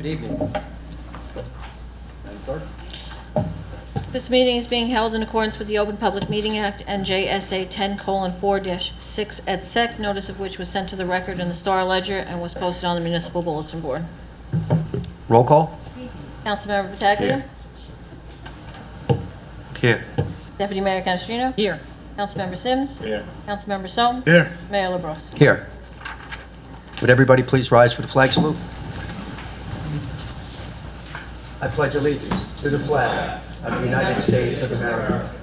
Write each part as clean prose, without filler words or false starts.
Good evening. Madam Clerk? This meeting is being held in accordance with the Open Public Meeting Act, NJSA 10:4-6 et sec, notice of which was sent to the record in the Star Ledger and was posted on the municipal bulletin board. Roll call? Councilmember Pataglia. Here. Deputy Mayor Canestrino. Here. Councilmember Sims. Here. Councilmember Sol. Here. Mayor LaBrus. Here. Would everybody please rise for the flag salute? I pledge allegiance to the flag of the United States of America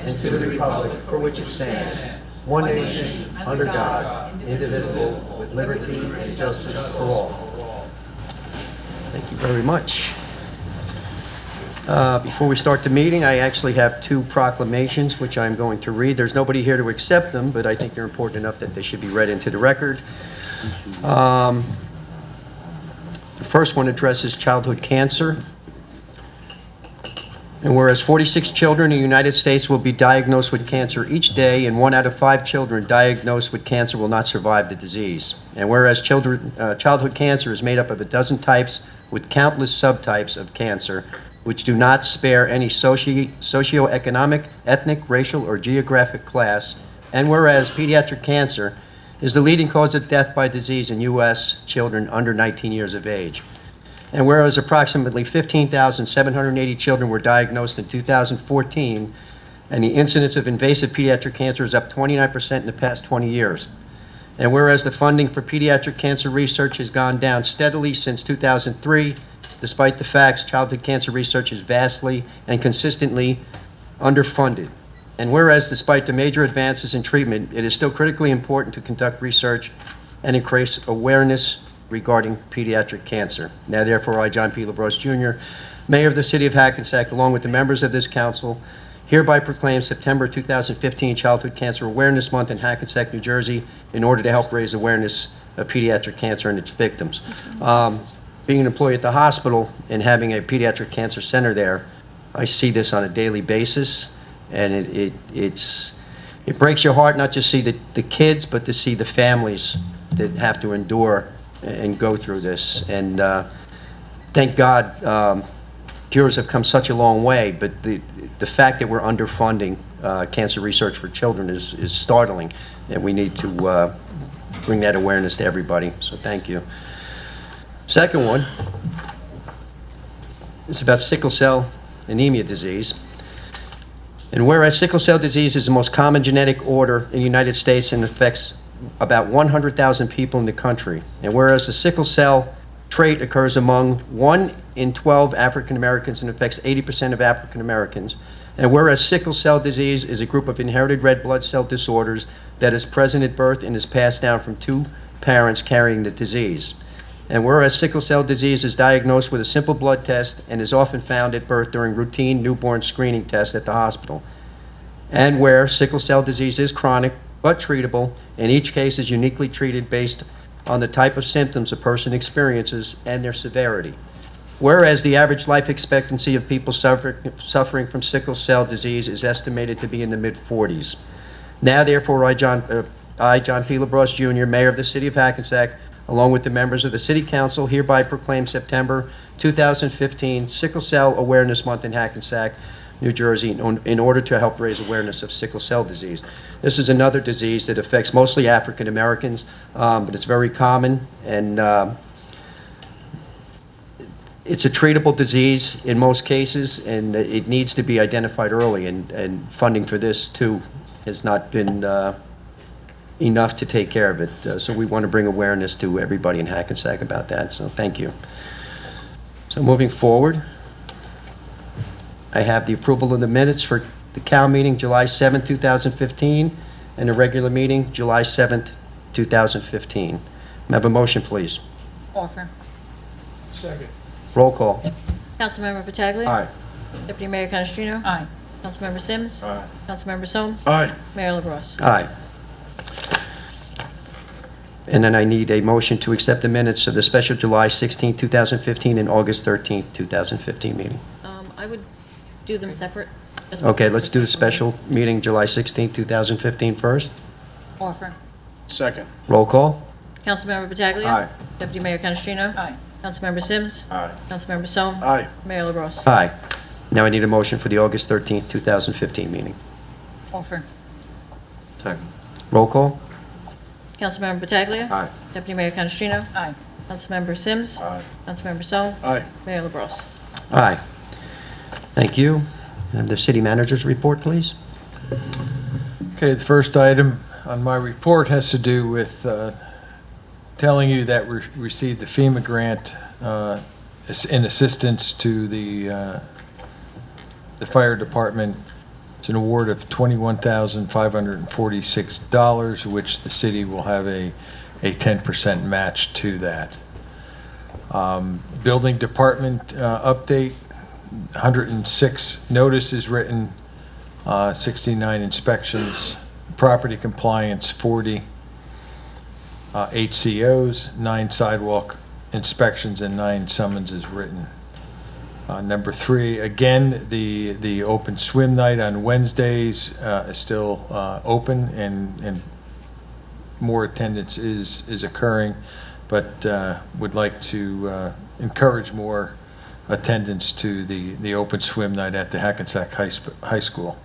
and to the republic for which it stands, one nation, under God, indivisible, with liberty and justice for all. Thank you very much. Before we start the meeting, I actually have two proclamations which I'm going to read. There's nobody here to accept them, but I think they're important enough that they should be read into the record. The first one addresses childhood cancer. And whereas 46 children in the United States will be diagnosed with cancer each day, and 1 out of 5 children diagnosed with cancer will not survive the disease. And whereas childhood cancer is made up of a dozen types with countless subtypes of cancer, which do not spare any socioeconomic, ethnic, racial, or geographic class. And whereas pediatric cancer is the leading cause of death by disease in U.S. children under 19 years of age. And whereas approximately 15,780 children were diagnosed in 2014, and the incidence of invasive pediatric cancer is up 29% in the past 20 years. And whereas the funding for pediatric cancer research has gone down steadily since 2003, despite the facts, childhood cancer research is vastly and consistently underfunded. And whereas despite the major advances in treatment, it is still critically important to conduct research and increase awareness regarding pediatric cancer. Now, therefore, I, John P. LaBrus, Jr., Mayor of the City of Hackensack, along with the members of this council, hereby proclaim September 2015 Childhood Cancer Awareness Month in Hackensack, New Jersey, in order to help raise awareness of pediatric cancer and its victims. Being an employee at the hospital and having a pediatric cancer center there, I see this on a daily basis, and it breaks your heart not just to see the kids, but to see the families that have to endure and go through this. And thank God cures have come such a long way, but the fact that we're underfunding cancer research for children is startling, and we need to bring that awareness to everybody, so thank you. Second one is about sickle cell anemia disease. And whereas sickle cell disease is the most common genetic order in the United States and affects about 100,000 people in the country, and whereas the sickle cell trait occurs among 1 in 12 African Americans and affects 80% of African Americans, and whereas sickle cell disease is a group of inherited red blood cell disorders that is present at birth and is passed down from 2 parents carrying the disease, and whereas sickle cell disease is diagnosed with a simple blood test and is often found at birth during routine newborn screening tests at the hospital, and where sickle cell disease is chronic but treatable, and each case is uniquely treated based on the type of symptoms a person experiences and their severity. Whereas the average life expectancy of people suffering from sickle cell disease is estimated to be in the mid-40s. Now, therefore, I, John P. LaBrus, Jr., Mayor of the City of Hackensack, along with the members of the City Council, hereby proclaim September 2015 Sickle Cell Awareness Month in Hackensack, New Jersey, in order to help raise awareness of sickle cell disease. This is another disease that affects mostly African Americans, but it's very common, and it's a treatable disease in most cases, and it needs to be identified early, and funding for this, too, has not been enough to take care of it. So we want to bring awareness to everybody in Hackensack about that, so thank you. So moving forward, I have the approval of the minutes for the COW meeting, July 7th, 2015, and the regular meeting, July 7th, 2015. May I have a motion, please? Offer. Second. Roll call. Councilmember Pataglia. Aye. Deputy Mayor Canestrino. Aye. Councilmember Sims. Aye. Councilmember Sol. Aye. Mayor LaBrus. Aye. And then I need a motion to accept the minutes of the special July 16th, 2015, and August 13th, 2015 meeting. I would do them separate. Okay, let's do the special meeting, July 16th, 2015 first. Offer. Second. Roll call. Councilmember Pataglia. Aye. Deputy Mayor Canestrino. Aye. Councilmember Sims. Aye. Councilmember Sol. Aye. Mayor LaBrus. Aye. Now I need a motion for the August 13th, 2015 meeting. Offer. Second. Roll call? Councilmember Pataglia. Aye. Deputy Mayor Canestrino. Aye. Councilmember Sims. Aye. Councilmember Sol. Aye. Mayor LaBrus. Aye. Thank you. And the city manager's report, please. Okay, the first item on my report has to do with telling you that we received the FEMA grant in assistance to the fire department. It's an award of $21,546, which the city will have a 10% match to that. Building department update, 106 notices written, 69 inspections, property compliance 40, 8 COs, 9 sidewalk inspections, and 9 summonses written. Number 3, again, the open swim night on Wednesdays is still open, and more attendance is occurring, but would like to encourage more attendance to the open swim night at the Hackensack High School.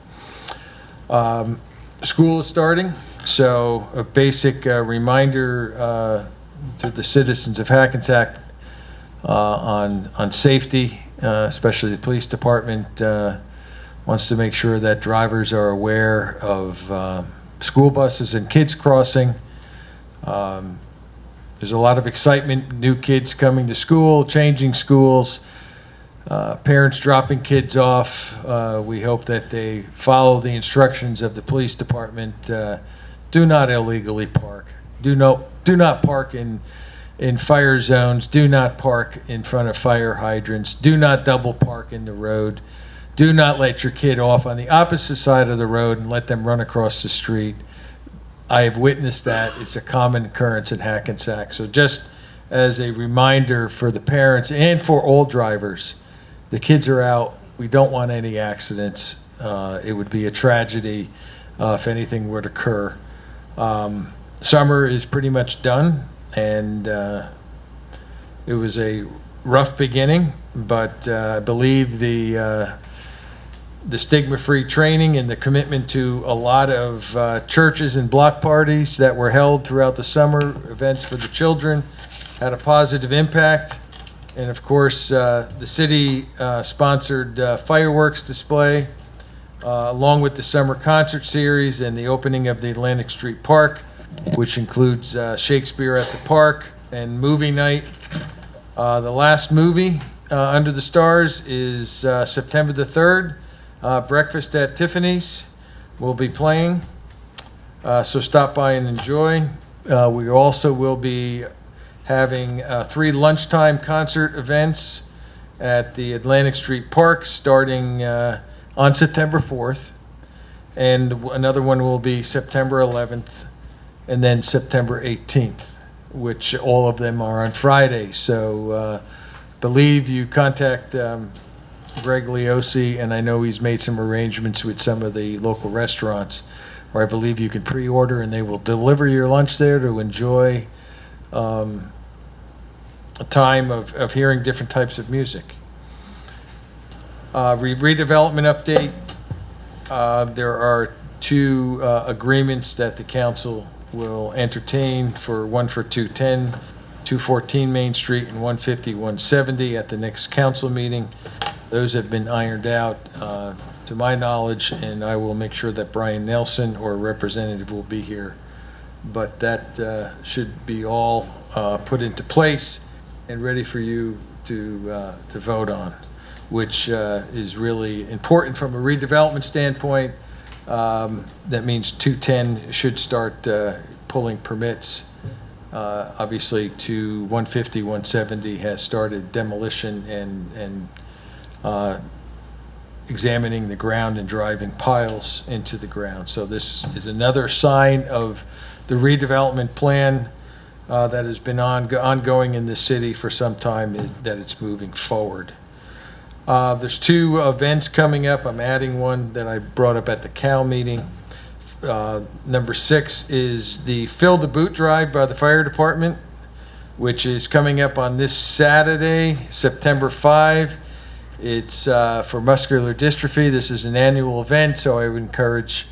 School is starting, so a basic reminder to the citizens of Hackensack on safety, especially the police department wants to make sure that drivers are aware of school buses and kids crossing. There's a lot of excitement, new kids coming to school, changing schools, parents dropping kids off. We hope that they follow the instructions of the police department. Do not illegally park. Do not park in fire zones. Do not park in front of fire hydrants. Do not double park in the road. Do not let your kid off on the opposite side of the road and let them run across the street. I have witnessed that. It's a common occurrence in Hackensack. So just as a reminder for the parents and for all drivers, the kids are out. We don't want any accidents. It would be a tragedy if anything were to occur. Summer is pretty much done, and it was a rough beginning, but I believe the stigma-free training and the commitment to a lot of churches and block parties that were held throughout the summer, events for the children, had a positive impact. And of course, the city sponsored fireworks display, along with the summer concert series and the opening of the Atlantic Street Park, which includes Shakespeare at the Park and movie night. The last movie, Under the Stars, is September the 3rd. Breakfast at Tiffany's will be playing, so stop by and enjoy. We also will be having 3 lunchtime concert events at the Atlantic Street Park starting on September 4th, and another one will be September 11th and then September 18th, which all of them are on Friday. So believe you contact Greg Leosi, and I know he's made some arrangements with some of the local restaurants, or I believe you can pre-order and they will deliver your lunch there to enjoy a time of hearing different types of music. Redevelopment update. There are 2 agreements that the council will entertain, one for 210, 214 Main Street, and 150, 170 at the next council meeting. Those have been ironed out to my knowledge, and I will make sure that Brian Nelson or a representative will be here. But that should be all put into place and ready for you to vote on, which is really important from a redevelopment standpoint. That means 210 should start pulling permits. Obviously, 150, 170 has started demolition and examining the ground and driving piles into the ground. So this is another sign of the redevelopment plan that has been ongoing in the city for some time, that it's moving forward. There's 2 events coming up. I'm adding one that I brought up at the Cal meeting. Number 6 is the Fill the Boot Drive by the fire department. which is coming up on this Saturday, September 5. It's for muscular dystrophy. This is an annual event, so I would encourage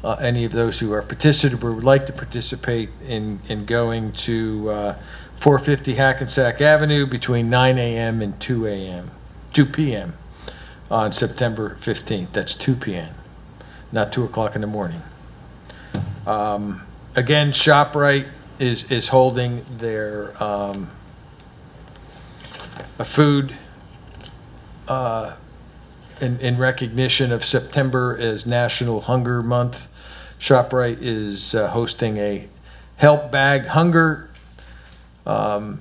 any of those who are participating or would like to participate in going to 450 Hackensack Avenue between 9 a.m. and 2 p.m. on September 15th. That's 2 p.m., not 2 o'clock in the morning. Again, ShopRite is holding their a food in recognition of September as National Hunger Month. ShopRite is hosting a Help Bag Hunger on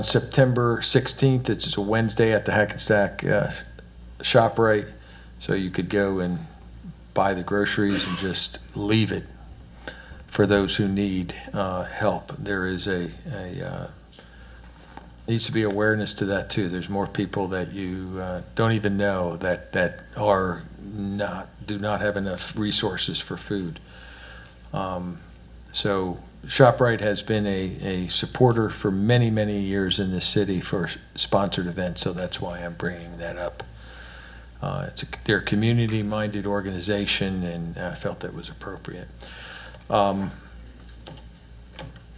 September 16th. It's a Wednesday at the Hackensack ShopRite, so you could go and buy the groceries and just leave it for those who need help. There is needs to be awareness to that too. There's more people that you don't even know that do not have enough resources for food. So ShopRite has been a supporter for many, many years in this city for sponsored events, so that's why I'm bringing that up. They're a community-minded organization, and I felt that was appropriate.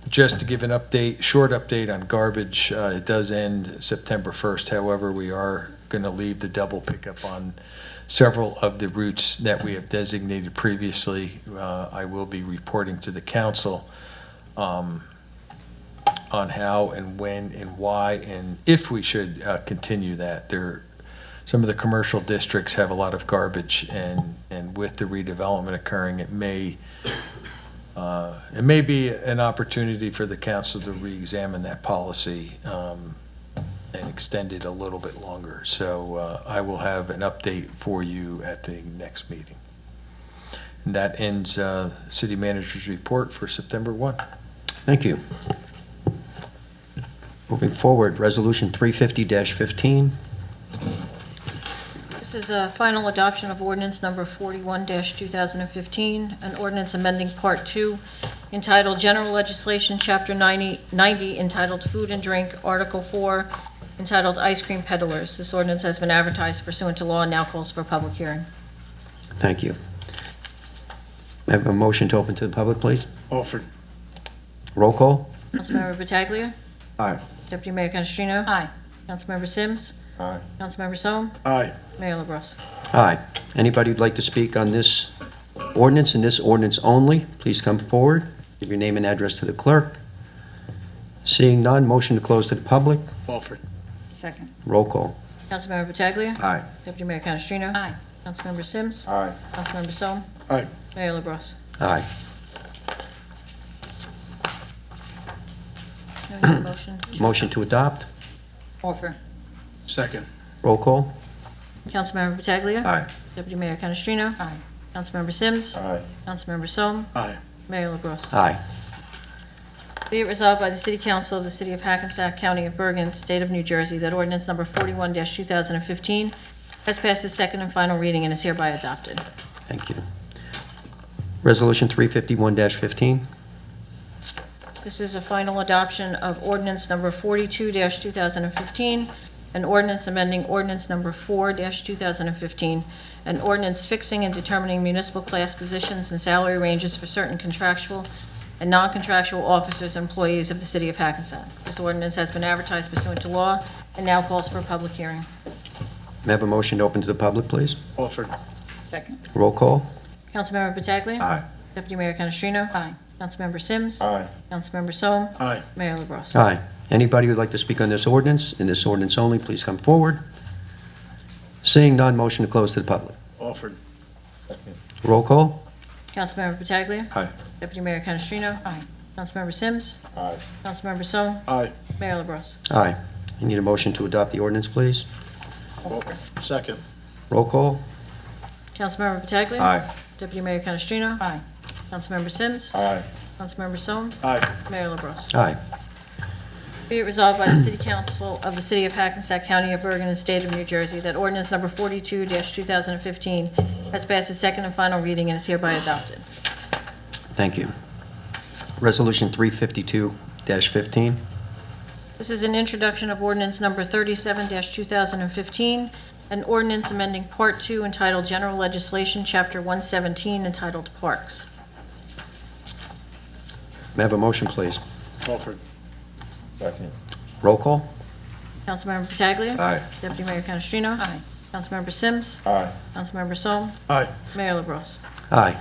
Just to give an update, short update on garbage, it does end September 1st. However, we are going to leave the double pickup on several of the routes that we have designated previously. I will be reporting to the council on how and when and why and if we should continue that. Some of the commercial districts have a lot of garbage, and with the redevelopment occurring, it may be an opportunity for the council to re-examine that policy and extend it a little bit longer. So I will have an update for you at the next meeting. And that ends City Manager's report for September 1. Thank you. Moving forward, Resolution 350-15. This is a final adoption of ordinance number 41-2015, an ordinance amending Part 2 entitled General Legislation, Chapter 90 entitled Food and Drink, Article 4 entitled Ice Cream Peddlers. This ordinance has been advertised pursuant to law and now calls for a public hearing. Thank you. May I have a motion to open to the public, please? Offered. Roll call? Councilmember Pataglia. Aye. Deputy Mayor Canestrino. Aye. Councilmember Sims. Aye. Councilmember Sol. Aye. Mayor LaBrus. Aye. Anybody who'd like to speak on this ordinance and this ordinance only, please come forward. Give your name and address to the clerk. Seeing none, motion to close to the public. Offered. Second. Roll call. Councilmember Pataglia. Aye. Deputy Mayor Canestrino. Aye. Councilmember Sims. Aye. Councilmember Sol. Aye. Mayor LaBrus. Aye. No need a motion. Motion to adopt. Offer. Second. Roll call. Councilmember Pataglia. Aye. Deputy Mayor Canestrino. Aye. Councilmember Sims. Aye. Councilmember Sol. Aye. Mayor LaBrus. Aye. Be it resolved by the City Council of the City of Hackensack, County of Bergen, State of New Jersey, that ordinance number 41-2015 has passed its second and final reading and is hereby adopted. Thank you. Resolution 351-15. This is a final adoption of ordinance number 42-2015, an ordinance amending ordinance number 4-2015, an ordinance fixing and determining municipal class positions and salary ranges for certain contractual and non-contractual officers and employees of the City of Hackensack. This ordinance has been advertised pursuant to law and now calls for a public hearing. May I have a motion to open to the public, please? Offered. Second. Roll call. Councilmember Pataglia. Aye. Deputy Mayor Canestrino. Aye. Councilmember Sims. Aye. Councilmember Sol. Aye. Mayor LaBrus. Aye. Anybody who'd like to speak on this ordinance and this ordinance only, please come forward. Seeing none, motion to close to the public. Offered. Roll call. Councilmember Pataglia. Aye. Deputy Mayor Canestrino. Aye. Councilmember Sims. Aye. Councilmember Sol. Aye. Mayor LaBrus. Aye. I need a motion to adopt the ordinance, please. Second. Roll call. Councilmember Pataglia. Aye. Deputy Mayor Canestrino. Aye. Councilmember Sims. Aye. Councilmember Sol. Aye. Mayor LaBrus. Aye. Be it resolved by the City Council of the City of Hackensack, County of Bergen, and State of New Jersey that ordinance number 42-2015 has passed its second and final reading and is hereby adopted. Thank you. Resolution 352-15. This is an introduction of ordinance number 37-2015, an ordinance amending Part 2 entitled General Legislation, Chapter 117 entitled Parks. May I have a motion, please? Offered. Second. Roll call? Councilmember Pataglia. Aye. Deputy Mayor Canestrino. Aye. Councilmember Sims. Aye. Councilmember Sol. Aye. Mayor LaBrus. Aye.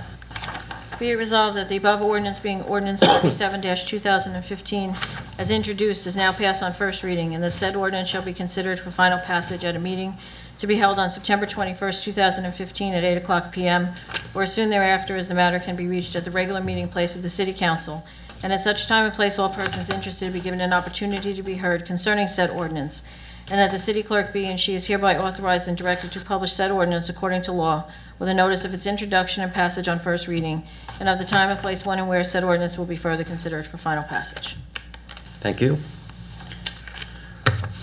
Be it resolved that the above ordinance being ordinance 37-2015 as introduced is now passed on first reading, and that said ordinance shall be considered for final passage at a meeting to be held on September 21st, 2015 at 8 o'clock p.m. or as soon thereafter as the matter can be reached at the regular meeting place of the City Council, and at such time and place all persons interested be given an opportunity to be heard concerning said ordinance, and that the city clerk be and she is hereby authorized and directed to publish said ordinance according to law with a notice of its introduction and passage on first reading, and of the time and place when and where said ordinance will be further considered for final passage. Thank you.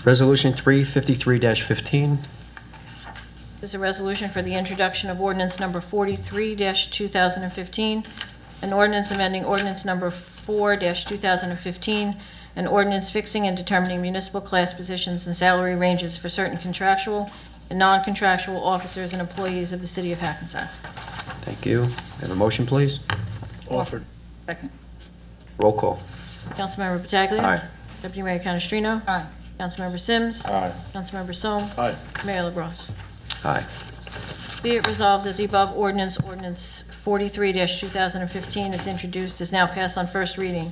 Resolution 353-15. This is a resolution for the introduction of ordinance number 43-2015, an ordinance amending ordinance number 4-2015, an ordinance fixing and determining municipal class positions and salary ranges for certain contractual and non-contractual officers and employees of the city of Hackensack. Thank you. May I have a motion, please? Offered. Second. Roll call? Councilmember Pataglia. Aye. Deputy Mayor Canestrino. Aye. Councilmember Sims. Aye. Councilmember Sol. Aye. Mayor LaBrus. Aye. Be it resolved that the above ordinance, ordinance 43-2015, is introduced, is now passed on first reading,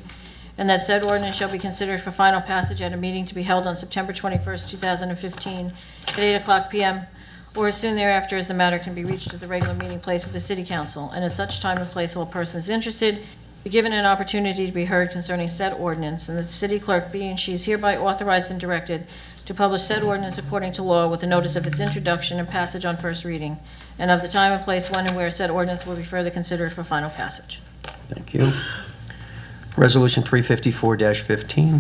and that said ordinance shall be considered for final passage at a meeting to be held on September 21st, 2015, at 8 o'clock p.m., or as soon thereafter as the matter can be reached at the regular meeting place of the City Council, and at such time and place all persons interested be given an opportunity to be heard concerning said ordinance, and that the city clerk be and she is hereby authorized and directed to publish said ordinance according to law with a notice of its introduction and passage on first reading, and of the time and place when and where said ordinance will be further considered for final passage. Thank you. Resolution 354-15.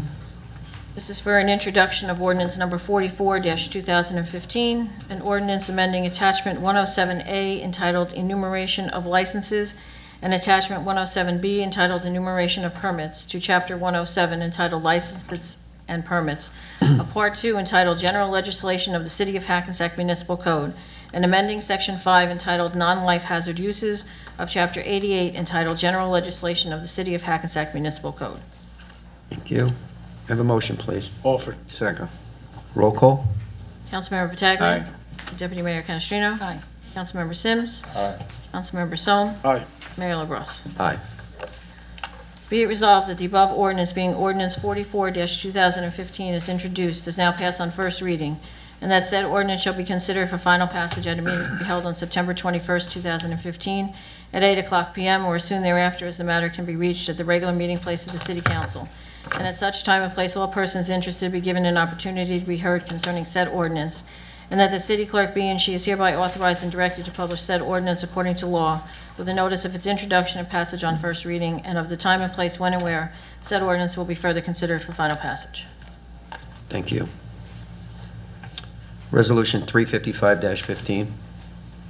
This is for an introduction of ordinance number 44-2015, an ordinance amending attachment 107A entitled Enumeration of Licenses and attachment 107B entitled Enumeration of Permits to Chapter 107 entitled Licenses and Permits, a Part 2 entitled General Legislation of the City of Hackensack Municipal Code, and amending Section 5 entitled Non-Life Hazard Uses of Chapter 88 entitled General Legislation of the City of Hackensack Municipal Code. Thank you. May I have a motion, please? Offered. Second. Roll call? Councilmember Pataglia. Aye. Deputy Mayor Canestrino. Aye. Councilmember Sims. Aye. Councilmember Sol. Aye. Mayor LaBrus. Aye. Be it resolved that the above ordinance being ordinance 44-2015 is introduced, is now passed on first reading, and that said ordinance shall be considered for final passage at a meeting to be held on September 21st, 2015, at 8 o'clock p.m. or as soon thereafter as the matter can be reached at the regular meeting place of the City Council, and at such time and place all persons interested be given an opportunity to be heard concerning said ordinance, and that the city clerk be and she is hereby authorized and directed to publish said ordinance according to law with a notice of its introduction and passage on first reading, and of the time and place when and where said ordinance will be further considered for final passage. Thank you. Resolution 355-15.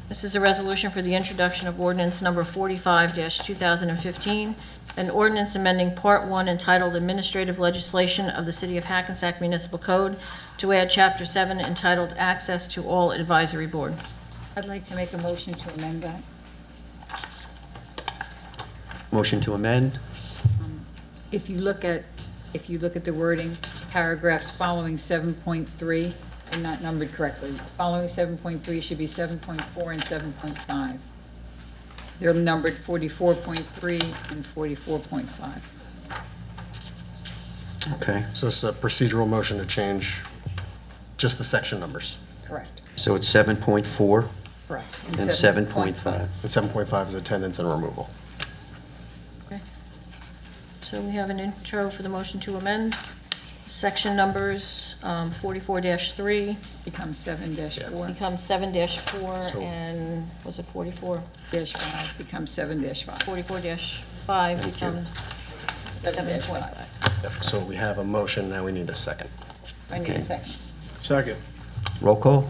This is a resolution for the introduction of ordinance number 45-2015, an ordinance amending Part 1 entitled Administrative Legislation of the City of Hackensack Municipal Code to add Chapter 7 entitled Access to All Advisory Board. I'd like to make a motion to amend that. Motion to amend? If you look at the wording, paragraphs following 7.3 are not numbered correctly. Following 7.3 should be 7.4 and 7.5. They're numbered 44.3 and 44.5. Okay. So it's a procedural motion to change just the section numbers. Correct. So it's 7.4 Correct. and 7.5. And 7.5 is attendance and removal. Okay. So we have an intro for the motion to amend. Section numbers 44-3 Becomes 7-4. becomes 7-4, So- and was it 44? -5 becomes 7-5. 44-5 becomes 7.5. So we have a motion, now we need a second. I need a Okay. second. Second. Roll call?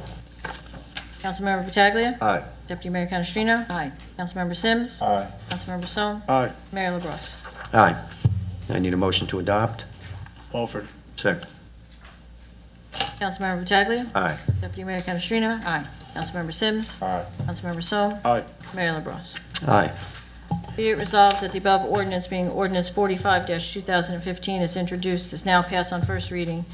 Councilmember Pataglia. Aye. Deputy Mayor Canestrino. Aye. Councilmember Sims. Aye. Councilmember Sol. Aye. Mayor LaBrus. Aye. I need a motion to adopt. Offered. Second. Councilmember Pataglia. Aye. Deputy Mayor Canestrino. Aye. Councilmember Sims. Aye. Councilmember Sol. Aye. Mayor LaBrus. Aye. Be it resolved that the above ordinance being ordinance 45-2015 is introduced, is now passed on first reading,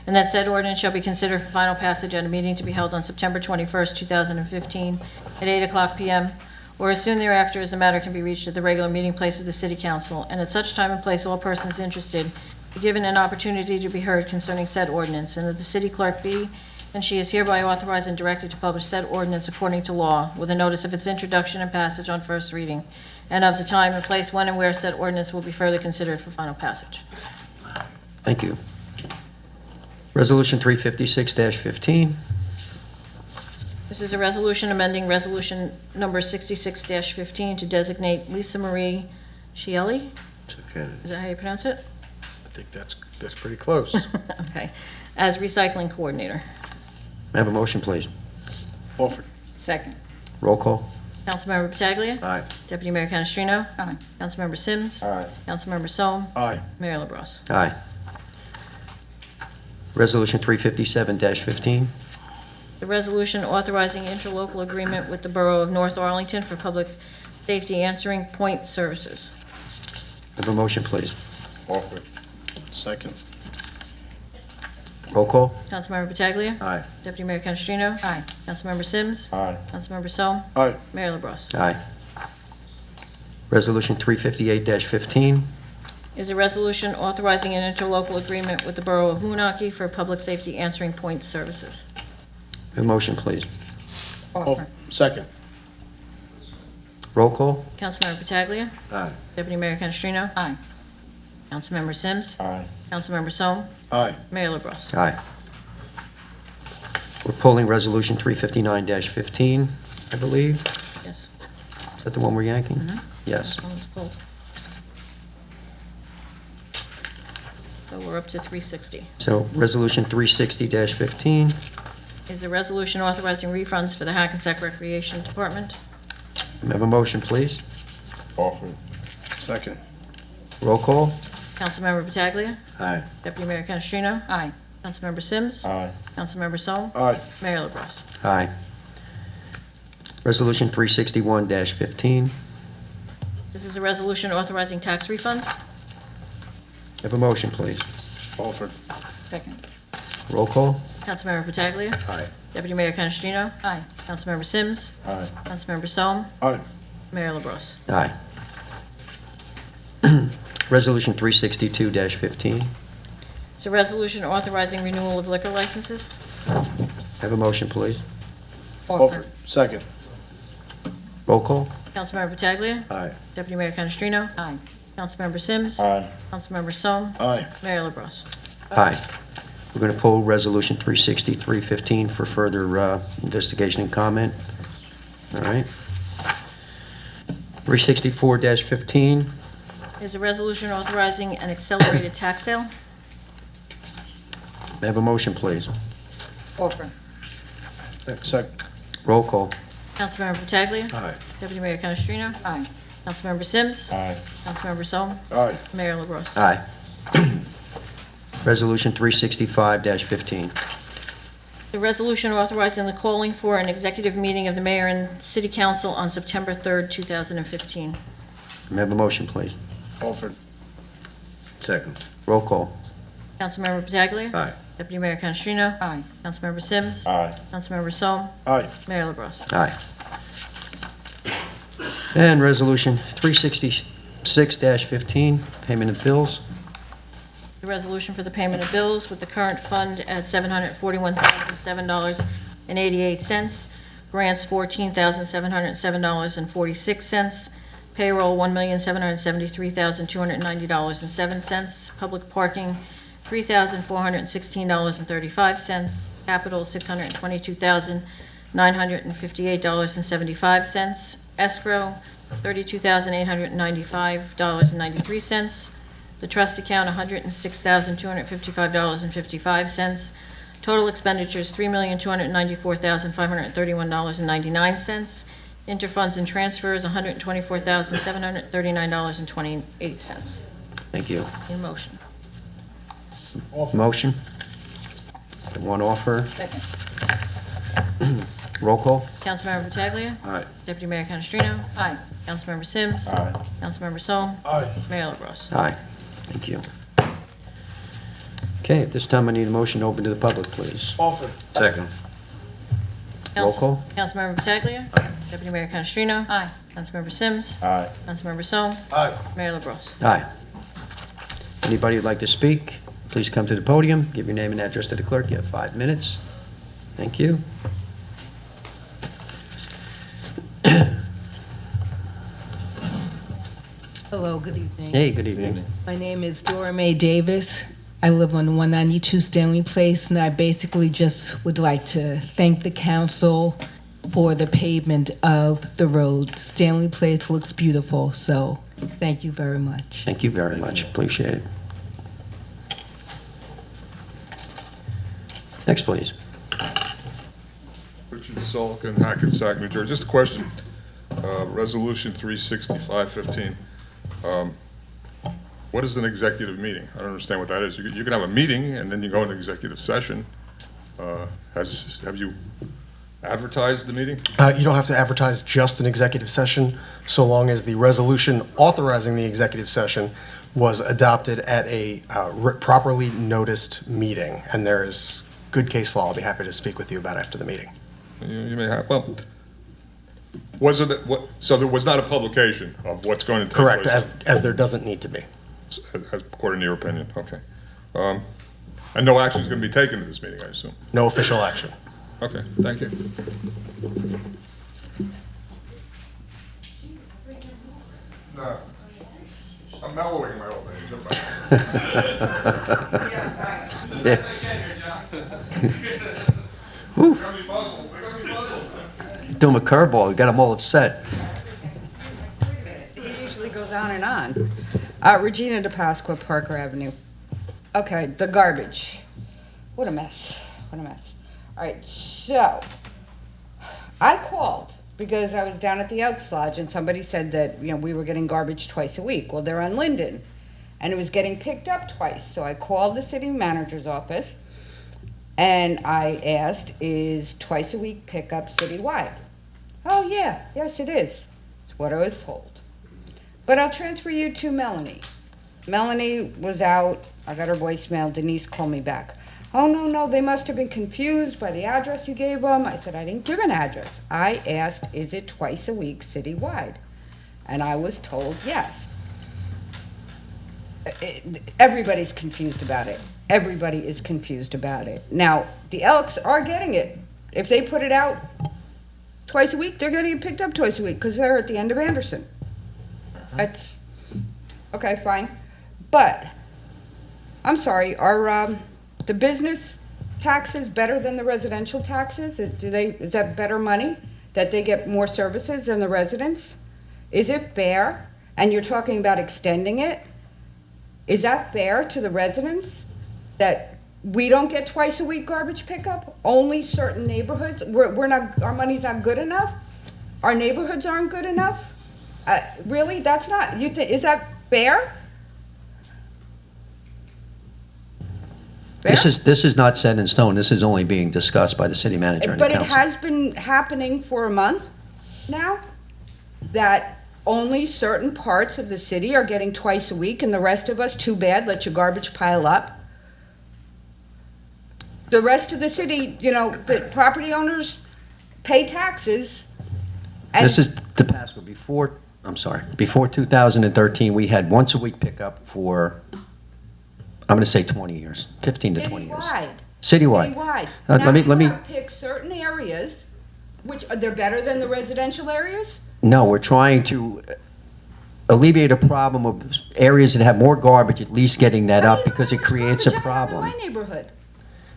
and that said ordinance shall be considered for final passage at a meeting to be held on September 21st, 2015, at 8:00 p.m., or as soon thereafter as the matter can be reached at the regular meeting place of the City Council, and at such time and place all persons interested be given an opportunity to be heard concerning said ordinance, and that the city clerk be, and she is hereby authorized and directed to publish said ordinance according to law, with a notice of its introduction and passage on first reading, and of the time and place when and where said ordinance will be further considered for final passage. Thank you. Resolution 356-15. This is a resolution amending resolution number 66-15 to designate Lisa Marie Shieli. Is that how you pronounce it? I think that's pretty close. Okay. As recycling coordinator. May I have a motion, please? Offered. Second. Roll call. Councilmember Pataglia. Aye. Deputy Mayor Canestrino. Aye. Councilmember Sims. Aye. Councilmember Sol. Aye. Mayor LaBrus. Aye. Resolution 357-15. The resolution authorizing interlocal agreement with the Borough of North Arlington for public safety answering point services. May I have a motion, please? Offered. Second. Roll call. Councilmember Pataglia. Aye. Deputy Mayor Canestrino. Aye. Councilmember Sims. Aye. Councilmember Sol. Aye. Mayor LaBrus. Aye. Resolution 358-15. Is a resolution authorizing an interlocal agreement with the Borough of Moonachie for public safety answering point services. May I have a motion, please? Offer. Second. Roll call. Councilmember Pataglia. Aye. Deputy Mayor Canestrino. Aye. Councilmember Sims. Aye. Councilmember Sol. Aye. Mayor LaBrus. Aye. We're pulling Resolution 359-15, I believe. Yes. Is that the one we're yanking? Mhm. Yes. That one's pulled. So we're up to 360. So Resolution 360-15. Is a resolution authorizing refunds for the Hackensack Recreation Department. May I have a motion, please? Offered. Second. Roll call. Councilmember Pataglia. Aye. Deputy Mayor Canestrino. Aye. Councilmember Sims. Aye. Councilmember Sol. Aye. Mayor LaBrus. Aye. Resolution 361-15. This is a resolution authorizing tax refunds. Have a motion, please. Offered. Second. Roll call. Councilmember Pataglia. Aye. Deputy Mayor Canestrino. Aye. Councilmember Sims. Aye. Councilmember Sol. Aye. Mayor LaBrus. Aye. Resolution 362-15. It's a resolution authorizing renewal of liquor licenses. Have a motion, please. Offered. Second. Roll call. Councilmember Pataglia. Aye. Deputy Mayor Canestrino. Aye. Councilmember Sims. Aye. Councilmember Sol. Aye. Mayor LaBrus. Aye. We're going to pull Resolution 363-15 for further investigation and comment. All right. 364-15. Is a resolution authorizing an accelerated tax sale. May I have a motion, please? Offer. Second. Roll call. Councilmember Pataglia. Aye. Deputy Mayor Canestrino. Aye. Councilmember Sims. Aye. Councilmember Sol. Aye. Mayor LaBrus. Aye. Resolution 365-15. The resolution authorizing the calling for an executive meeting of the mayor and city council on September 3rd, 2015. May I have a motion, please? Offered. Second. Roll call. Councilmember Pataglia. Aye. Deputy Mayor Canestrino. Aye. Councilmember Sims. Aye. Councilmember Sol. Aye. Mayor LaBrus. Aye. And Resolution 366-15, payment of bills. The resolution for the payment of bills with the current fund at $741,007.88. Grants, $14,707.46. Payroll, $1,773,290.07. Public parking, $3,416.35. Capital, $622,958.75. Escrow, $32,895.93. The trust account, $106,255.55. Total expenditures, $3,294,531.99. Interfunds and transfers, $124,739.28. Thank you. In motion. Motion. One offer. Second. Roll call. Councilmember Pataglia. Aye. Deputy Mayor Canestrino. Aye. Councilmember Sims. Aye. Councilmember Sol. Aye. Mayor LaBrus. Aye. Thank you. Okay, at this time, I need a motion to open to the public, please. Offer. Second. Roll call. Councilmember Pataglia. Deputy Mayor Canestrino. Aye. Councilmember Sims. Aye. Councilmember Sol. Aye. Mayor LaBrus. Aye. Anybody who'd like to speak, please come to the podium, give your name and address to the clerk. You have 5 minutes. Thank you. Hello, good evening. Hey, good evening. My name is Dora Mae Davis. I live on 192 Stanley Place, and I basically just would like to thank the council for the pavement of the road. Stanley Place looks beautiful, so thank you very much. Thank you very much. Appreciate it. Next, please. Richard Sullivan, Hackensack, New Jersey. Just a question. Resolution 36515. What is an executive meeting? I don't understand what that is. You can have a meeting and then you go into executive session. Have you advertised the meeting? You don't have to advertise just an executive session, so long as the resolution authorizing the executive session was adopted at a properly noticed meeting. And there is good case law I'll be happy to speak with you about after the meeting. You may have, well, so there was not a publication of what's going to take Correct, place? as there doesn't need to be. According to your opinion, okay. And no action is going to be taken at this meeting, I assume? No official action. Okay, thank you. No, I'm mellowing my old age. Do him a curveball. You got them all upset. He usually goes on and on. Regina DePasqua, Parker Avenue. Okay, the garbage. What a mess. What a mess. All right, so I called because I was down at the Elks Lodge and somebody said that, we were getting garbage twice a week. Well, they're on Linden and it was getting picked up twice. So I called the city manager's office and I asked, is twice a week pickup citywide? Oh, yeah, yes, it is. That's what I was told. But I'll transfer you to Melanie. Melanie was out. I got her voicemail. Denise called me back. Oh, no, they must have been confused by the address you gave them. I said, I didn't give an address. I asked, is it twice a week citywide? And I was told yes. Everybody's confused about it. Everybody is confused about it. Now, the Elks are getting it. If they put it out twice a week, they're getting it picked up twice a week because they're at the end of Anderson. That's, okay, fine. But, I'm sorry, are the business taxes better than the residential taxes? Is that better money? That they get more services than the residents? Is it fair? And you're talking about extending it? Is that fair to the residents? That we don't get twice a week garbage pickup? Only certain neighborhoods? We're not, our money's not good enough? Our neighborhoods aren't good enough? Really? That's not, is that fair? Fair? This is not set in stone. This is only being discussed by the city manager and the But it council. has been happening for a month now, that only certain parts of the city are getting twice a week, and the rest of us, too bad, let your garbage pile up. The rest of the city, the property owners pay taxes. And This is DePasqua. Before 2013, we had once a week pickup for, I'm going to say 20 years, 15 to 20 years. Citywide. Citywide. Now Let me you have picked certain areas, which, they're better than the residential areas? No, we're trying to alleviate a problem of areas that have more garbage, at least getting that up, because it creates a problem. In my neighborhood.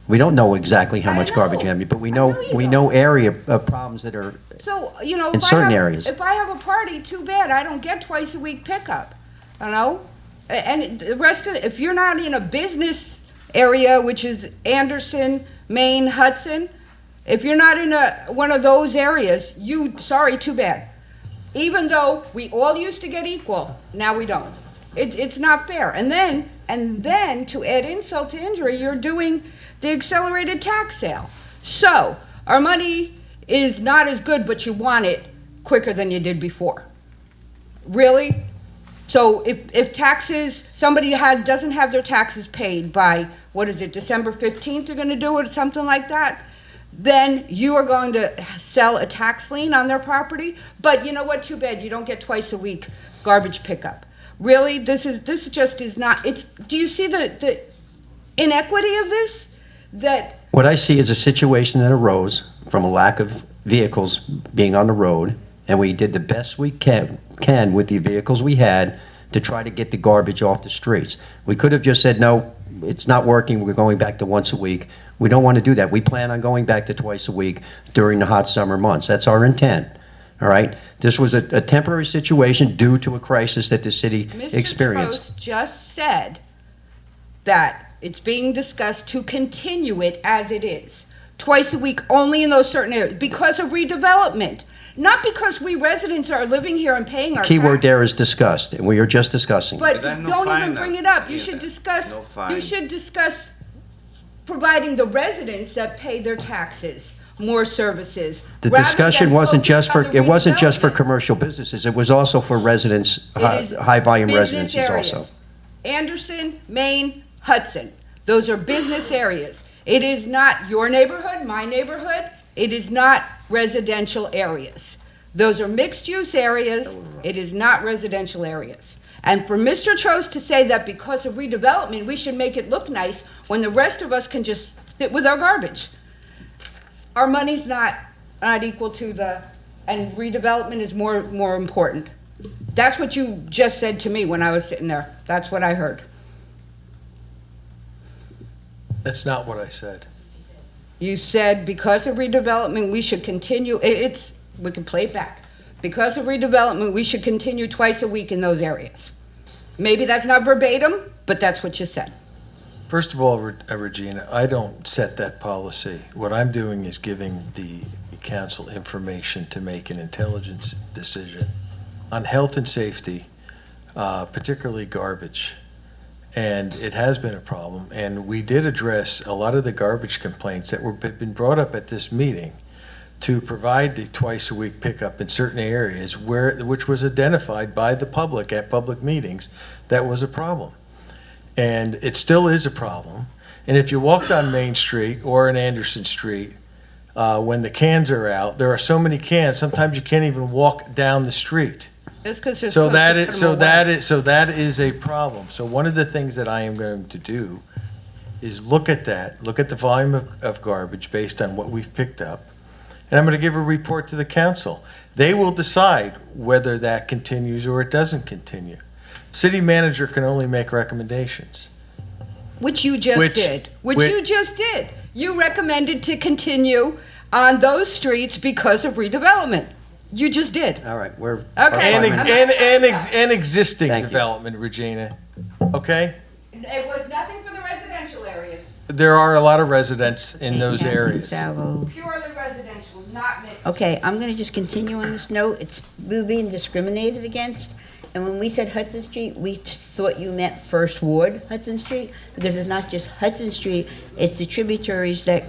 We don't know exactly how I much garbage know. you have, but we I know know you we don't. know area problems that are. So, In if certain areas. If I have a party, too bad, I don't get twice a week pickup, And the rest of, if you're not in a business area, which is Anderson, Maine, Hudson, if you're not in one of those areas, sorry, too bad. Even though we all used to get equal, now we don't. It's not fair. And then to add insult to injury, you're doing the accelerated tax sale. So our money is not as good, but you want it quicker than you did before. Really? So if taxes, somebody doesn't have their taxes paid by, what is it, December 15th, you're gonna do it, something like that, then you are going to sell a tax lien on their property. But you know what, too bad, you don't get twice a week garbage pickup. Really, this just is not, do you see the inequity of this? That, What I see is a situation that arose from a lack of vehicles being on the road, and we did the best we can with the vehicles we had to try to get the garbage off the streets. We could have just said, no, it's not working, we're going back to once a week. We don't want to do that. We plan on going back to twice a week during the hot summer months. That's our intent, all right? This was a temporary situation due to a crisis that the city experienced. Mr. Trost just said that it's being discussed to continue it as it is. Twice a week, only in those certain areas, because of redevelopment. Not because we residents are living here and paying our Keyword taxes. there is discussed, and we are just discussing. But then no don't fine even then. bring it up. You Yeah, should discuss, no fine. you should discuss providing the residents that pay their taxes more services. The rather discussion than wasn't focus just on for, the it wasn't just for redevelopment. commercial businesses, it was also for residents, It is high-volume business residences areas. also. Anderson, Maine, Hudson. Those are business areas. It is not your neighborhood, my neighborhood. It is not residential areas. Those are mixed-use areas. It is not residential areas. And for Mr. Trost to say that because of redevelopment, we should make it look nice when the rest of us can just sit with our garbage. Our money's not equal to and redevelopment is more important. That's what you just said to me when I was sitting there. That's what I heard. That's not what I said. You said because of redevelopment, we should continue, we can play it back. Because of redevelopment, we should continue twice a week in those areas. Maybe that's not verbatim, but that's what you said. First of all, Regina, I don't set that policy. What I'm doing is giving the council information to make an intelligent decision on health and safety, particularly garbage. And it has been a problem. And we did address a lot of the garbage complaints that have been brought up at this meeting to provide the twice a week pickup in certain areas which was identified by the public at public meetings that was a problem. And it still is a problem. And if you walk down Main Street or in Anderson Street, when the cans are out, there are so many cans, sometimes you can't even walk down the street. That's because there's. So that is a problem. So one of the things that I am going to do is look at that, look at the volume of garbage based on what we've picked up. And I'm going to give a report to the council. They will decide whether that continues or it doesn't continue. City manager can only make recommendations. Which you just did. Which you just did. You recommended to continue on those streets because of redevelopment. You just did. All right, we're. Okay. And existing Thank you. development, Regina, okay? It was nothing for the residential areas. There are a lot of residents in those areas. Salvo. Purely residential, not mixed. Okay, I'm gonna just continue on this note. We're being discriminated against. And when we said Hudson Street, we thought you meant First Ward Hudson Street, because it's not just Hudson Street, it's the tributaries that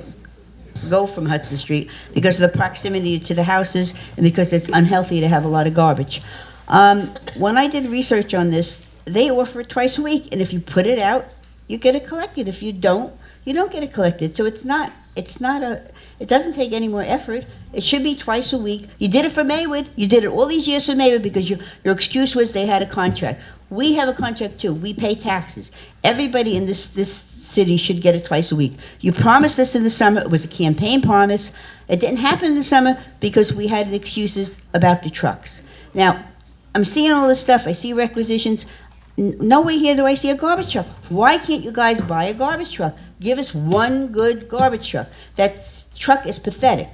go from Hudson Street because of the proximity to the houses and because it's unhealthy to have a lot of garbage. When I did research on this, they offer it twice a week, and if you put it out, you get it collected. If you don't get it collected. So it doesn't take any more effort. It should be twice a week. You did it for Maywood. You did it all these years for Maywood because your excuse was they had a contract. We have a contract too. We pay taxes. Everybody in this city should get it twice a week. You promised us in the summer. It was a campaign promise. It didn't happen in the summer because we had excuses about the trucks. Now, I'm seeing all this stuff. I see requisitions. Nowhere here do I see a garbage truck. Why can't you guys buy a garbage truck? Give us one good garbage truck. That truck is pathetic.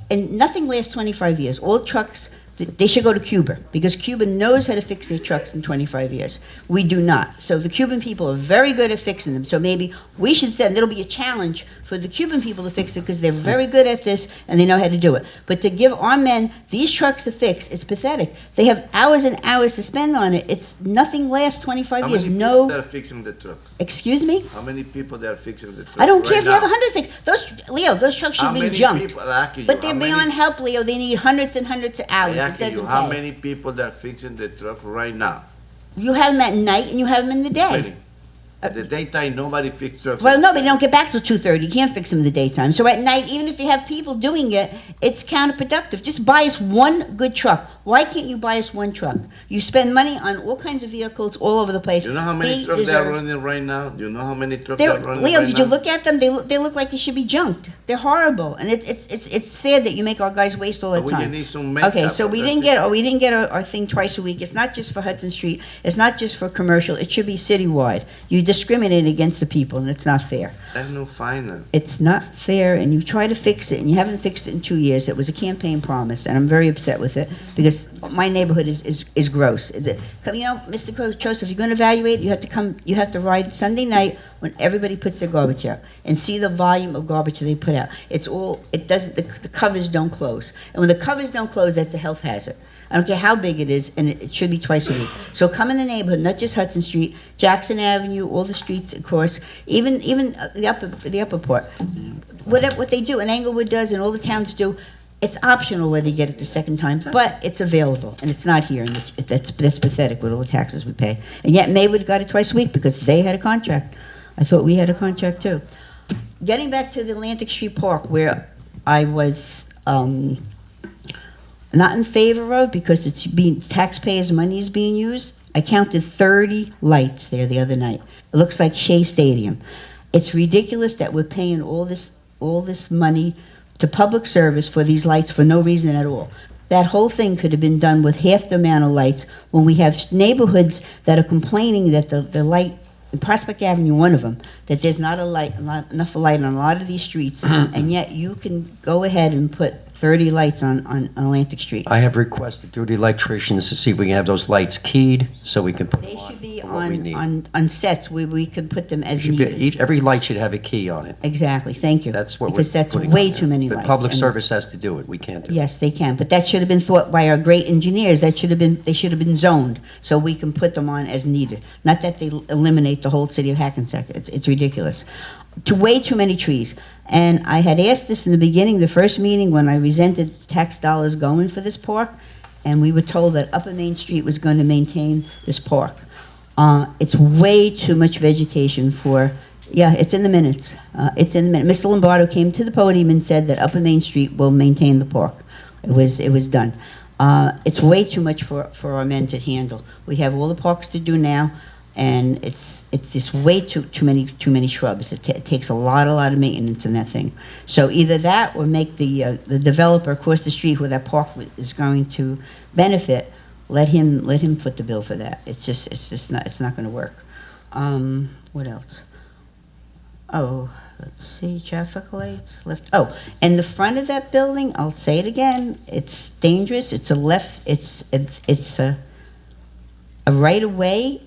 And nothing lasts 25 years. Old trucks They should go to Cuba, because Cuba knows how to fix their trucks in 25 years. We do not. So the Cuban people are very good at fixing them. So maybe we should send, there'll be a challenge for the Cuban people to fix it, because they're very good at this and they know how to do it. But to give our men these trucks to fix, it's pathetic. They have hours and hours to spend on it. It's nothing lasts 25 How years. many people that No, are fixing the truck? excuse me? How many people that are fixing the truck? I don't care right if you have now? 100 fix. Leo, those trucks should How be many junked. people, I ask you, But they're how many- beyond help, Leo. They need hundreds and hundreds of hours. I It ask you, doesn't how pay. many people that are fixing the truck right now? You have them at night and you have them in the day. Really? At the daytime, nobody fixes trucks. Well, no, but they don't get back till 2:30. You can't fix them in the daytime. So at night, even if you have people doing it, it's counterproductive. Just buy us one good truck. Why can't you buy us one truck? You spend money on all kinds of vehicles all over the place. You know how many We trucks they are deserve- running right now? Do you know how many trucks they are They're, running Leo, right did now? you look at them? They look like they should be junked. They're horrible, and it's sad that you make our guys waste all the But we time. need some makeup, Okay, so we didn't that's get we didn't get our thing twice a week. It's not just for Hudson Street. It's not just for commercial. It should be citywide. You discriminate against the people, and it's not fair. There's no final. It's not fair, and you try to fix it, and you haven't fixed it in 2 years. It was a campaign promise, and I'm very upset with it, because my neighborhood is gross. You know, Mr. Trost, if you're gonna evaluate, you have to ride Sunday night when everybody puts their garbage out, and see the volume of garbage they put out. The covers don't close. And when the covers don't close, that's a health hazard. I don't care how big it is, and it should be twice a week. So come in the neighborhood, not just Hudson Street, Jackson Avenue, all the streets, of course, even the upper part. What they do, and Englewood does, and all the towns do, it's optional whether you get it the second time, but it's available, and it's not here, and that's pathetic with all the taxes we pay. And yet Maywood got it twice a week because they had a contract. I thought we had a contract too. Getting back to the Atlantic Street Park, where I was not in favor of, because it's being, taxpayers' money is being used. I counted 30 lights there the other night. It looks like Shea Stadium. It's ridiculous that we're paying all this money to public service for these lights for no reason at all. That whole thing could have been done with half the amount of lights, when we have neighborhoods that are complaining that the light, Prospect Avenue, one of them, that there's not enough light on a lot of these streets, and yet you can go ahead and put 30 lights on Atlantic Street. I have requested through the electricians to see if we can have those lights keyed, so we can put They them should be on for what we need. on sets where we could put them as Should be- needed. Every light should have a key on it. Exactly, thank you. That's what we're Because that's putting way on there. too many The lights. public and- service has to do it, we can't do it. Yes, they can, but that should have been thought by our great engineers. They should have been zoned, so we can put them on as needed. Not that they eliminate the whole city of Hackensack. It's ridiculous. Way too many trees. And I had asked this in the beginning, the first meeting, when I resented tax dollars going for this park, and we were told that Upper Main Street was going to maintain this park. It's way too much vegetation for, yeah, it's in the minutes. It's in the minutes. Mr. Lombardo came to the podium and said that Upper Main Street will maintain the park. It was done. It's way too much for our men to handle. We have all the parks to do now, and it's just way too many shrubs. It takes a lot of maintenance in that thing. So either that, or make the developer across the street where that park is going to benefit, let him foot the bill for that. It's not going to work. What else? Oh, let's see, traffic lights, left, oh, and the front of that building, I'll say it again, it's dangerous, it's a right-of-way.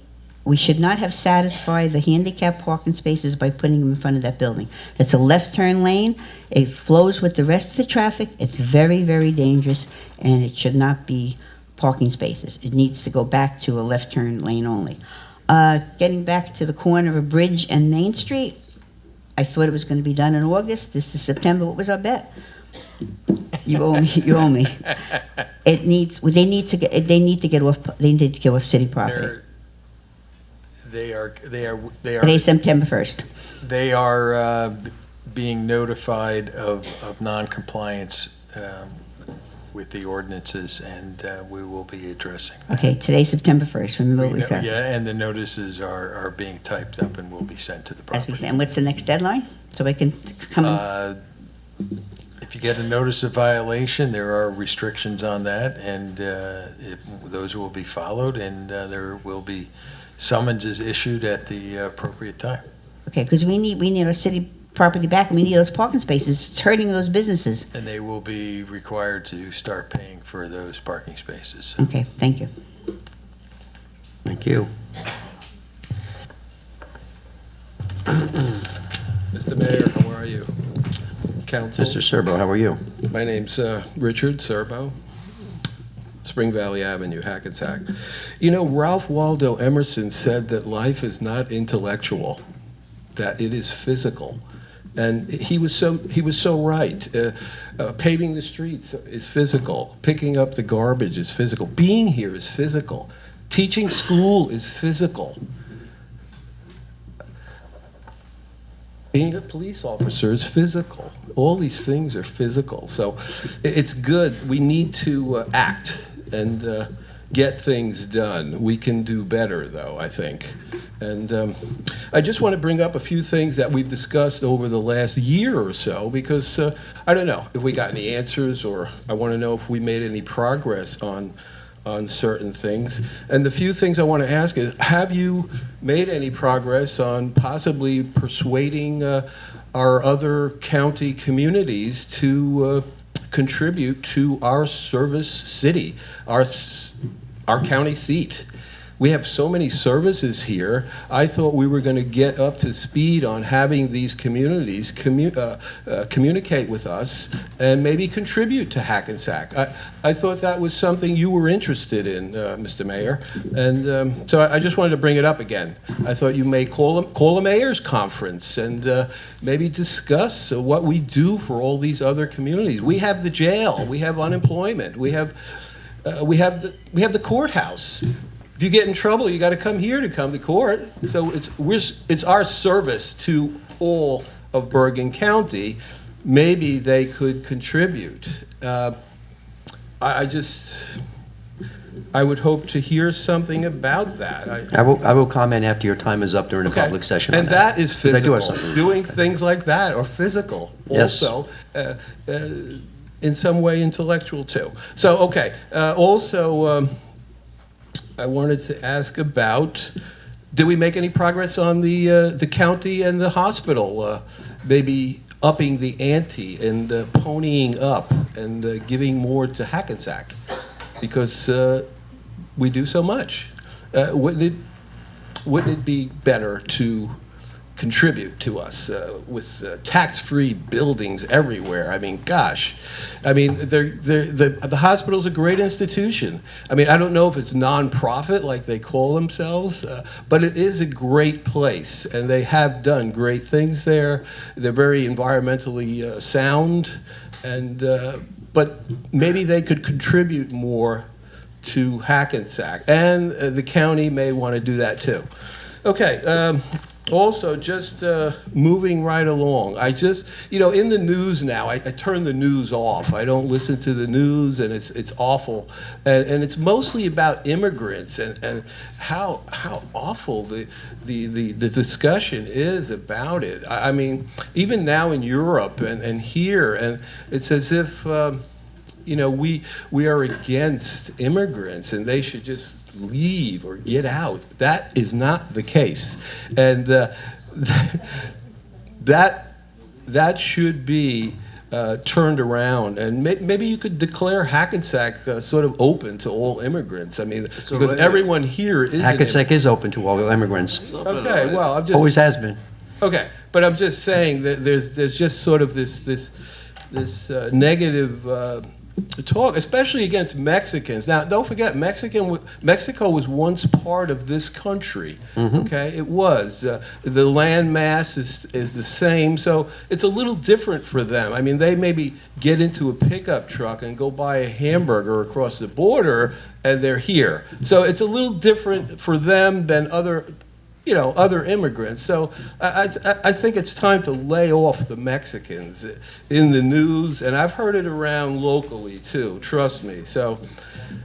We should not have satisfied the handicap parking spaces by putting them in front of that building. That's a left turn lane, it flows with the rest of the traffic, it's very, very dangerous, and it should not be parking spaces. It needs to go back to a left turn lane only. Getting back to the corner of Bridge and Main Street, I thought it was going to be done in August. This is September. What was our bet? You owe me. You owe me. It needs. They need to get off. They need to get off city property. They are Today's September 1st. They are being notified of non-compliance with the ordinances, and we will be addressing that. Okay, today's September 1st. Remember what we said. Yeah, and the notices are being typed up and will be sent to the As we property. said. And what's the next deadline? So I can come. If you get a notice of violation, there are restrictions on that, and those will be followed, and there will be summonses issued at the appropriate time. Okay, because we need our city property back, and we need those parking spaces. It's hurting those businesses. And they will be required to start paying for those parking spaces. Okay, thank you. Thank you. Mr. Mayor, how are you? Council? Mr. Serbo, how are you? My name's Richard Serbo, Spring Valley Avenue, Hackensack. You know, Ralph Waldo Emerson said that life is not intellectual, that it is physical. And he was so right. Paving the streets is physical. Picking up the garbage is physical. Being here is physical. Teaching school is physical. Being a police officer is physical. All these things are physical. So it's good. We need to act and get things done. We can do better, though, I think. And I just want to bring up a few things that we've discussed over the last year or so, because I don't know if we got any answers, or I want to know if we made any progress on certain things. And the few things I want to ask is, have you made any progress on possibly persuading our other county communities to contribute to our service city, our county seat? We have so many services here. I thought we were going to get up to speed on having these communities communicate with us and maybe contribute to Hackensack. I thought that was something you were interested in, Mr. Mayor. And so I just wanted to bring it up again. I thought you may call a mayor's conference and maybe discuss what we do for all these other communities. We have the jail. We have unemployment. We have the courthouse. If you get in trouble, you got to come here to come to court. So it's our service to all of Bergen County. Maybe they could contribute. I would hope to hear something about that. I will comment after your time is up during a Okay. public session on And that is 'Cause I do have physical. something. Doing things like that are physical. Yes. Also, in some way intellectual too. So, okay. Also, I wanted to ask about, did we make any progress on the county and the hospital? Maybe upping the ante and ponying up and giving more to Hackensack, because we do so much. Wouldn't it be better to contribute to us with tax-free buildings everywhere? I mean, gosh. I mean, the hospital's a great institution. I mean, I don't know if it's non-profit like they call themselves, but it is a great place, and they have done great things there. They're very environmentally sound, and but maybe they could contribute more to Hackensack, and the county may want to do that too. Okay. Also, just moving right along, I just, in the news now, I turn the news off. I don't listen to the news, and it's awful. And it's mostly about immigrants and how awful the discussion is about it. I mean, even now in Europe and here, and it's as if, we are against immigrants and they should just leave or get out. That is not the case, and that should be turned around. And maybe you could declare Hackensack sort of open to all immigrants. I mean, because everyone here is Hackensack is open to all immigrants. Okay, well, I'm just Always has been. okay, but I'm just saying that there's just sort of this negative talk, especially against Mexicans. Now, don't forget, Mexico was once part of this country. Okay, it was. The land mass is the same, so it's a little different for them. I mean, they maybe get into a pickup truck and go buy a hamburger across the border, and they're here. So it's a little different for them than other immigrants. So I think it's time to lay off the Mexicans in the news, and I've heard it around locally too, trust me. So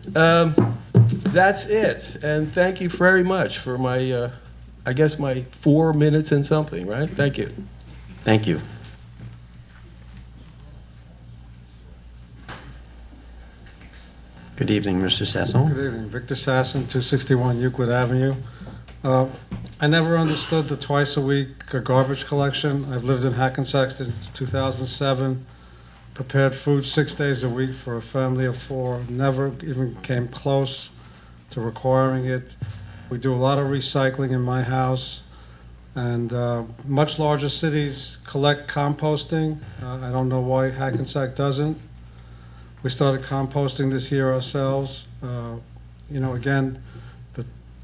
that's it, and thank you very much for my, I guess my 4 minutes and something, right? Thank you. Thank you. Good evening, Mr. Sasson. Good evening, Victor Sasson, 261 Euclid Avenue. I never understood the twice-a-week garbage collection. I've lived in Hackensack since 2007, prepared food 6 days a week for a family of 4, never even came close to requiring it. We do a lot of recycling in my house, and much larger cities collect composting. I don't know why Hackensack doesn't. We started composting this year ourselves. Again,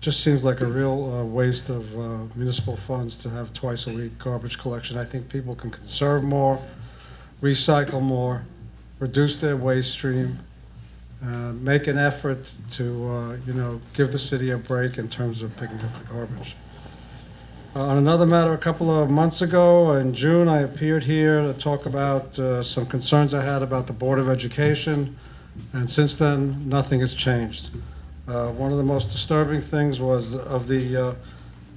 just seems like a real waste of municipal funds to have twice a week garbage collection. I think people can conserve more, recycle more, reduce their waste stream, make an effort to, give the city a break in terms of picking up the garbage. On another matter, a couple of months ago, in June, I appeared here to talk about some concerns I had about the Board of Education, and since then, nothing has changed. One of the most disturbing things was of the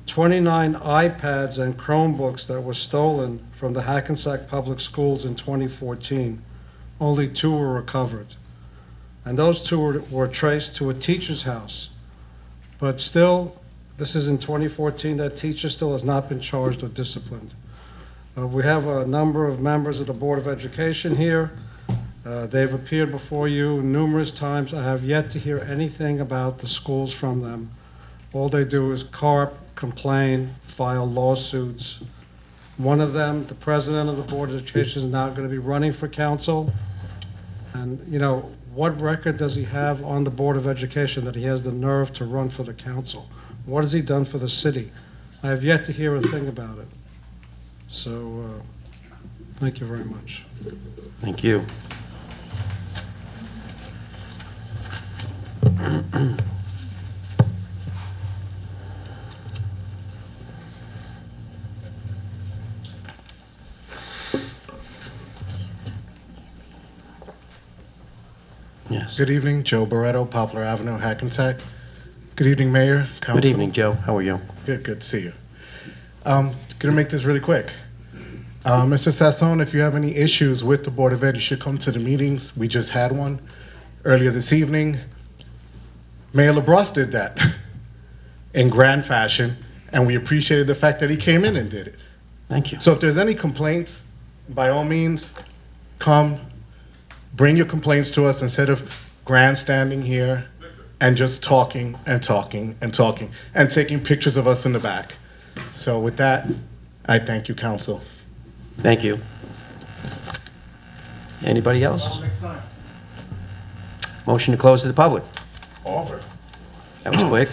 29 iPads and Chromebooks that were stolen from the Hackensack Public Schools in 2014, only 2 were recovered. And those 2 were traced to a teacher's house. But still, this is in 2014, that teacher still has not been charged or disciplined. We have a number of members of the Board of Education here. They've appeared before you numerous times. I have yet to hear anything about the schools from them. All they do is carp, complain, file lawsuits. One of them, the president of the Board of Education, is now going to be running for council. And, what record does he have on the Board of Education that he has the nerve to run for the council? What has he done for the city? I have yet to hear a thing about it. So, thank you very much. Thank you. Yes. Good evening, Joe Barretto, Poplar Avenue, Hackensack. Good evening, Mayor, Council. Good evening, Joe. How are you? Good to see you. Gonna make this really quick. Mr. Sassone, if you have any issues with the Board of Ed, you should come to the meetings. We just had one earlier this evening. Mayor LaBrosse did that in grand fashion, and we appreciated the fact that he came in and did it. Thank you. So if there's any complaints, by all means, come, bring your complaints to us instead of grandstanding here and just talking and talking and talking and taking pictures of us in the back. So with that, I thank you, Council. Thank you. Anybody else? Motion to close to the public. Offer. That was quick.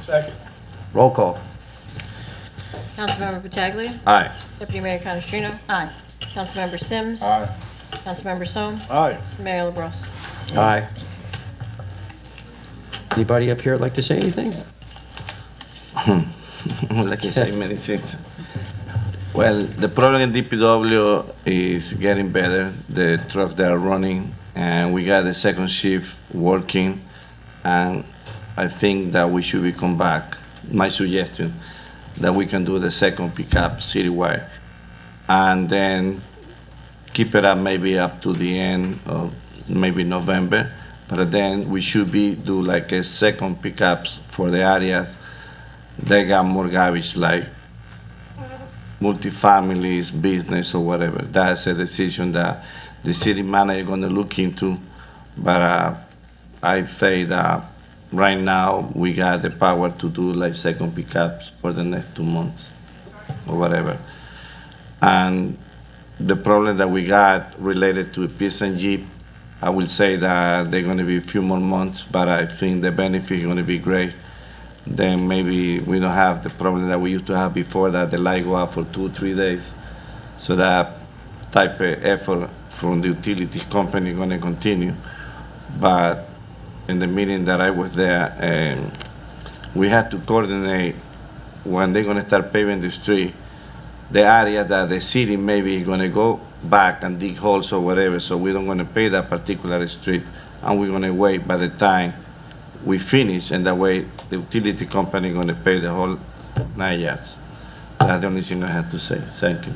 Second. Roll call. Councilmember Pataglia. Aye. Deputy Mayor Canestrino. Aye. Councilmember Sims. Aye. Councilmember Sol. Aye. Mayor LaBrus. Aye. Anybody up here like to say anything? Like I say many things. Well, the problem in DPW is getting better. The trucks that are running, and we got the second shift working, and I think that we should be come back. My suggestion that we can do the second pickup citywide, and then keep it up maybe up to the end of maybe November. But then we should do like a second pickups for the areas that got more garbage, like multifamilies, business, or whatever. That's a decision that the city manager gonna look into. But I say that right now we got the power to do like second pickups for the next 2 months or whatever. And the problem that we got related to Peace and Jeep, I will say that they're gonna be a few more months, but I think the benefit is gonna be great. Then maybe we don't have the problem that we used to have before, that the light go out for 2 or 3 days. So that type of effort from the utilities company is gonna continue. But in the meeting that I was there, we had to coordinate when they're gonna start paving the street, the area that the city maybe is gonna go back and dig holes or whatever, so we don't gonna pay that particular street, and we're gonna wait by the time we finish, and that way the utility company gonna pay the whole 9 yards. That's the only thing I have to say. Thank you.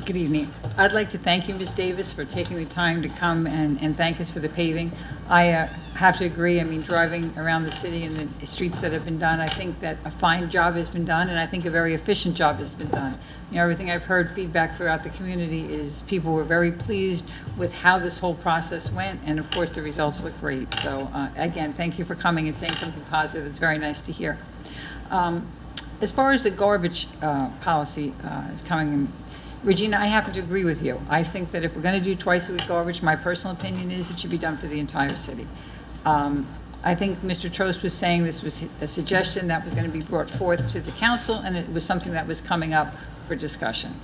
Good evening. I'd like to thank you, Ms. Davis, for taking the time to come and thank us for the paving. I have to agree. I mean, driving around the city and the streets that have been done, I think that a fine job has been done, and I think a very efficient job has been done. You know, everything I've heard feedback throughout the community is people were very pleased with how this whole process went, and of course, the results look great. So again, thank you for coming and saying something positive. It's very nice to hear. As far as the garbage policy is coming in, Regina, I happen to agree with you. I think that if we're going to do twice a week garbage, my personal opinion is it should be done for the entire city. I think Mr. Trost was saying this was a suggestion that was going to be brought forth to the council, and it was something that was coming up for discussion.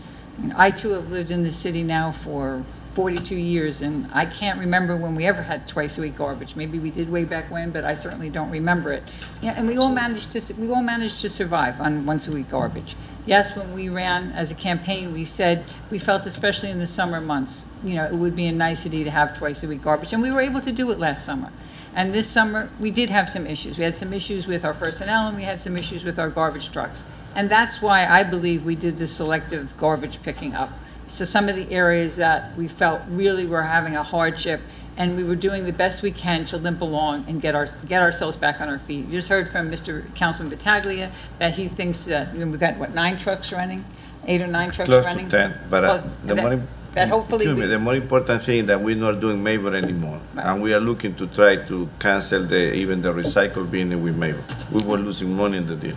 I too have lived in the city now for 42 years, and I can't remember when we ever had twice a week garbage. Maybe we did way back when, but I certainly don't remember it. Yeah, and we all managed to survive on once a week garbage. Yes, when we ran as a campaign, we said we felt, especially in the summer months, you know, it would be a nicety to have twice a week garbage, and we were able to do it last summer. And this summer, we did have some issues. We had some issues with our personnel, and we had some issues with our garbage trucks. And that's why I believe we did this selective garbage picking up. So some of the areas that we felt really were having a hardship, and we were doing the best we can to limp along and get ourselves back on our feet. You just heard from Mr. Councilman Battaglia that he thinks that, you know, we've got, what, 9 trucks running? 8 or 9 trucks Close running? to 10, but Well, that hopefully excuse me, the more important thing is that we're not doing Maybor anymore. Right. And we are looking to try to cancel even the recycle business with Maybor. We were losing money in the deal.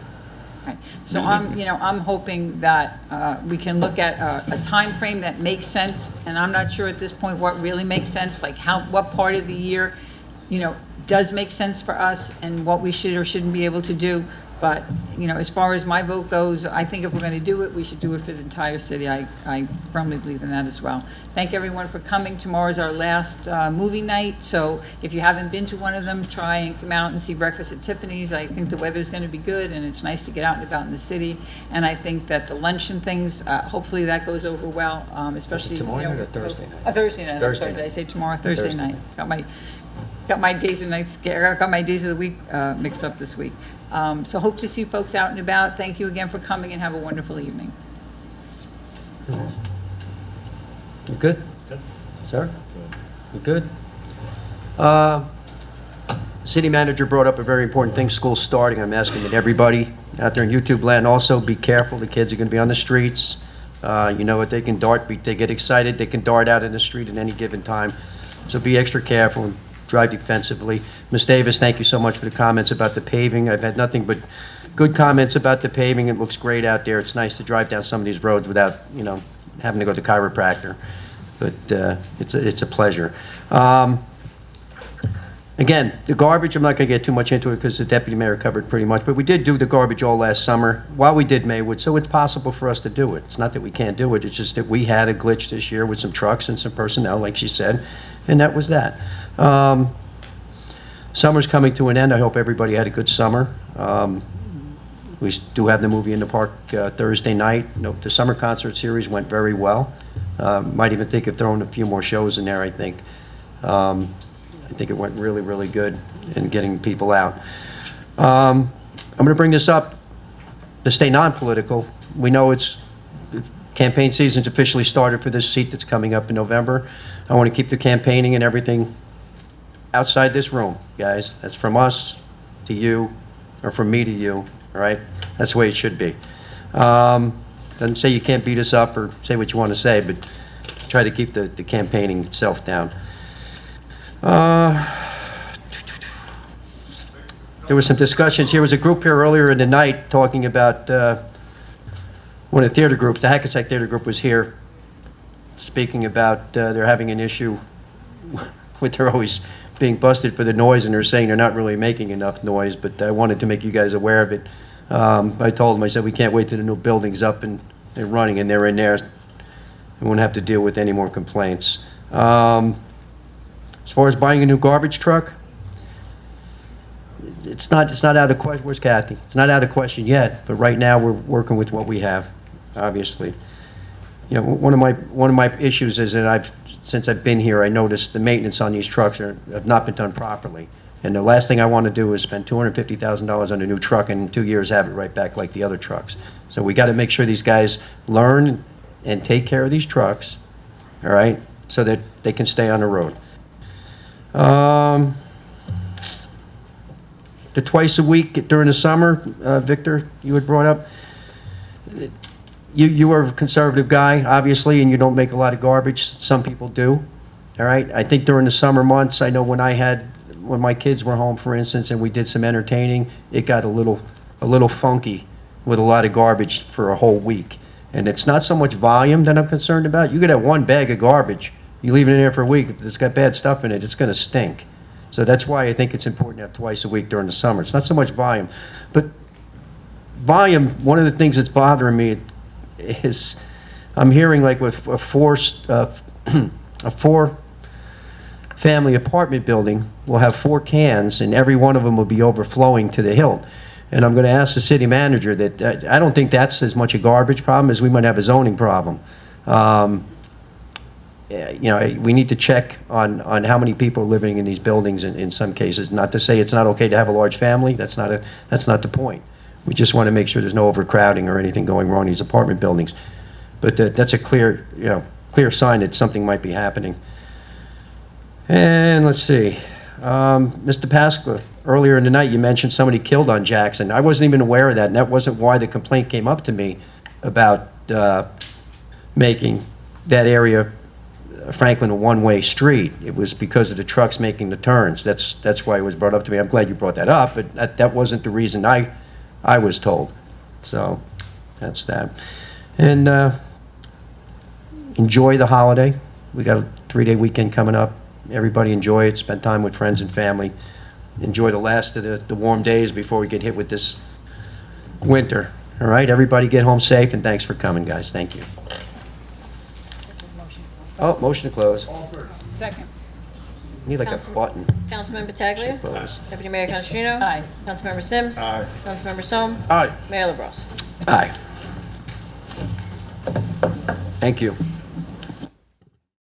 Right. So I'm hoping that we can look at a time frame that makes sense, and I'm not sure at this point what really makes sense, like what part of the year, you know, does make sense for us and what we should or shouldn't be able to do. But, you know, as far as my vote goes, I think if we're going to do it, we should do it for the entire city. I firmly believe in that as well. Thank everyone for coming. Tomorrow's our last movie night, so if you haven't been to one of them, try and come out and see Breakfast at Tiffany's. I think the weather's going to be good, and it's nice to get out and about in the city. And I think that the luncheon things, hopefully that goes over well, especially, Tomorrow you know, night or Thursday night? Thursday night. Thursday I'm sorry, night. did I say tomorrow? Thursday Thursday night. Got my days and nights, got my days of the week mixed up this week. So hope to see folks out and about. Thank you again for coming, and have a wonderful evening. You good? Sir? You good? City manager brought up a very important thing, school starting. I'm asking that everybody out there in YouTube land also be careful. The kids are going to be on the streets. You know what, they can they get excited, they can dart out in the street at any given time. So be extra careful and drive defensively. Ms. Davis, thank you so much for the comments about the paving. I've had nothing but good comments about the paving. It looks great out there. It's nice to drive down some of these roads without, you know, having to go to the chiropractor. But it's a pleasure. Again, the garbage, I'm not going to get too much into it because the deputy mayor covered pretty much, but we did do the garbage all last summer while we did Maywood, so it's possible for us to do it. It's not that we can't do it, it's just that we had a glitch this year with some trucks and some personnel, like she said, and that was that. Summer's coming to an end. I hope everybody had a good summer. We do have the movie in the park Thursday night. No, the summer concert series went very well. Might even think of throwing a few more shows in there, I think. I think it went really, really good in getting people out. I'm going to bring this up to stay non-political. We know campaign season's officially started for this seat that's coming up in November. I want to keep the campaigning and everything outside this room, guys. That's from us to you, or from me to you, all right? That's the way it should be. Doesn't say you can't beat us up or say what you want to say, but try to keep the campaigning itself down. There were some discussions. Here was a group here earlier in the night talking about one of the theater groups. The Hackensack Theater Group was here speaking about they're having an issue with their always being busted for the noise, and they're saying they're not really making enough noise, but I wanted to make you guys aware of it. I told them, I said, we can't wait till the new building's up and running, and they're in there. We won't have to deal with any more complaints. As far as buying a new garbage truck, it's not out of the question. Where's Kathy? It's not out of the question yet, but right now we're working with what we have, obviously. You know, one of my issues is that since I've been here, I noticed the maintenance on these trucks have not been done properly. And the last thing I want to do is spend $250,000 on a new truck and in 2 years have it right back like the other trucks. So we got to make sure these guys learn and take care of these trucks, all right, so that they can stay on the road. Um, The twice a week during the summer, Victor, you had brought up. You are a conservative guy, obviously, and you don't make a lot of garbage. Some people do, all right? I think during the summer months, I know when my kids were home, for instance, and we did some entertaining, it got a little funky with a lot of garbage for a whole week. And it's not so much volume that I'm concerned about. You could have one bag of garbage. You leave it in there for a week. If it's got bad stuff in it, it's going to stink. So that's why I think it's important to have twice a week during the summer. It's not so much volume. But volume, one of the things that's bothering me is I'm hearing like with a four-family apartment building will have 4 cans, and every one of them will be overflowing to the hilt. And I'm going to ask the city manager that I don't think that's as much a garbage problem as we might have a zoning problem. You know, we need to check on how many people are living in these buildings in some cases. Not to say it's not okay to have a large family. That's not the point. We just want to make sure there's no overcrowding or anything going wrong in these apartment buildings. But that's a clear sign that something might be happening. And let's see, Mr. Pasqua, earlier in the night you mentioned somebody killed on Jackson. I wasn't even aware of that, and that wasn't why the complaint came up to me about making that area, Franklin, a one-way street. It was because of the trucks making the turns. That's why it was brought up to me. I'm glad you brought that up, but that wasn't the reason I was told. So that's that. And enjoy the holiday. We got a 3-day weekend coming up. Everybody enjoy it. Spend time with friends and family. Enjoy the last of the warm days before we get hit with this winter. All right, everybody get home safe, and thanks for coming, guys. Thank you. Oh, motion to close. Second. Need like a button. Councilmember Pataglia. Close. Deputy Mayor Canestrino. Aye. Councilmember Sims. Aye. Councilmember Sol. Aye. Mayor LaBrus. Aye. Thank you.